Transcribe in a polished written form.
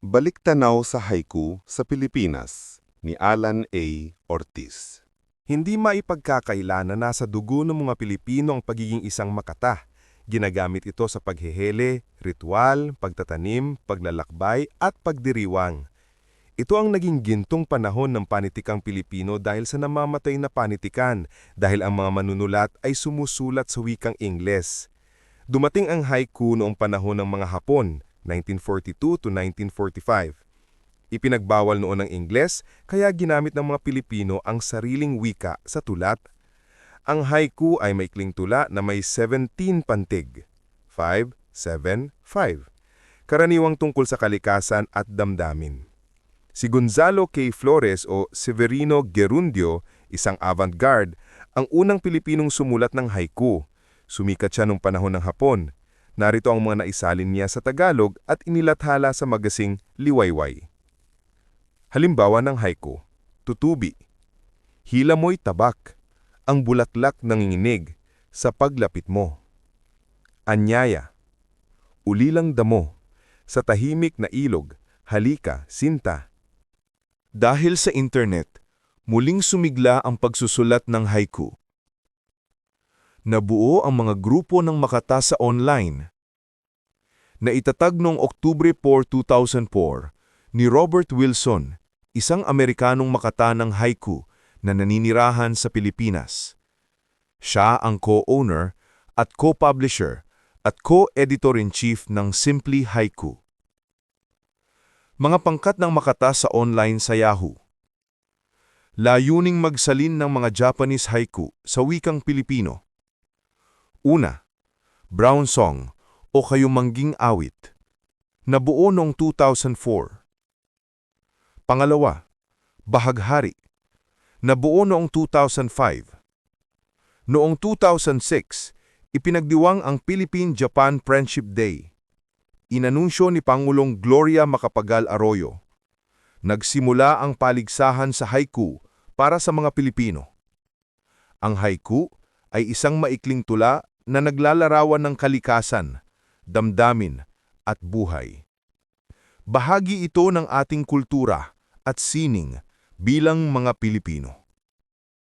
Baliktanaw sa haiku sa Pilipinas ni Alan A. Ortiz. Hindi maipagkakaila na nasa dugo ng mga Pilipino ang pagiging isang makata. Ginagamit ito sa paghehele, ritual, pagtatanim, paglalakbay at pagdiriwang. Ito ang naging gintong panahon ng panitikang Pilipino dahil sa namamatay na panitikan dahil ang mga manunulat ay sumusulat sa wikang Ingles. Dumating ang haiku noong panahon ng mga Hapon, 1942 to 1945. Ipinagbawal noon ng Ingles kaya ginamit ng mga Pilipino ang sariling wika sa tulat. Ang haiku ay maikling tula na may 17 pantig. 5, 7, 5. Karaniwang tungkol sa kalikasan at damdamin. Si Gonzalo K. Flores o Severino Gerundio, isang avant-garde, ang unang Pilipinong sumulat ng haiku. Sumikat siya noong panahon ng Hapon. Narito ang mga naisalin niya sa Tagalog at inilathala sa magasing Liwayway. Halimbawa ng haiku, tutubi. Hila mo'y tabak, ang bulaklak nanginginig sa paglapit mo. Anyaya, ulilang damo, sa tahimik na ilog, halika, sinta. Dahil sa internet, muling sumigla ang pagsusulat ng haiku. Nabuo ang mga grupo ng makata sa online. Naitatag noong Oktubre 4, 2004 ni Robert Wilson, isang Amerikanong makata ng haiku na naninirahan sa Pilipinas. Siya ang co-owner at co-publisher at co-editor-in-chief ng Simply Haiku. Mga pangkat ng makata sa online sa Yahoo. Layuning magsalin ng mga Japanese haiku sa wikang Pilipino. Una, Brown Song o Kayumangging Awit. Nabuo noong 2004. Pangalawa, Bahaghari. Nabuo noong 2005. Noong 2006, ipinagdiwang ang Philippine-Japan Friendship Day. Inanunsyo ni Pangulong Gloria Macapagal Arroyo. Nagsimula ang paligsahan sa haiku para sa mga Pilipino. Ang haiku ay isang maikling tula na naglalarawan ng kalikasan, damdamin at buhay. Bahagi ito ng ating kultura at sining bilang mga Pilipino.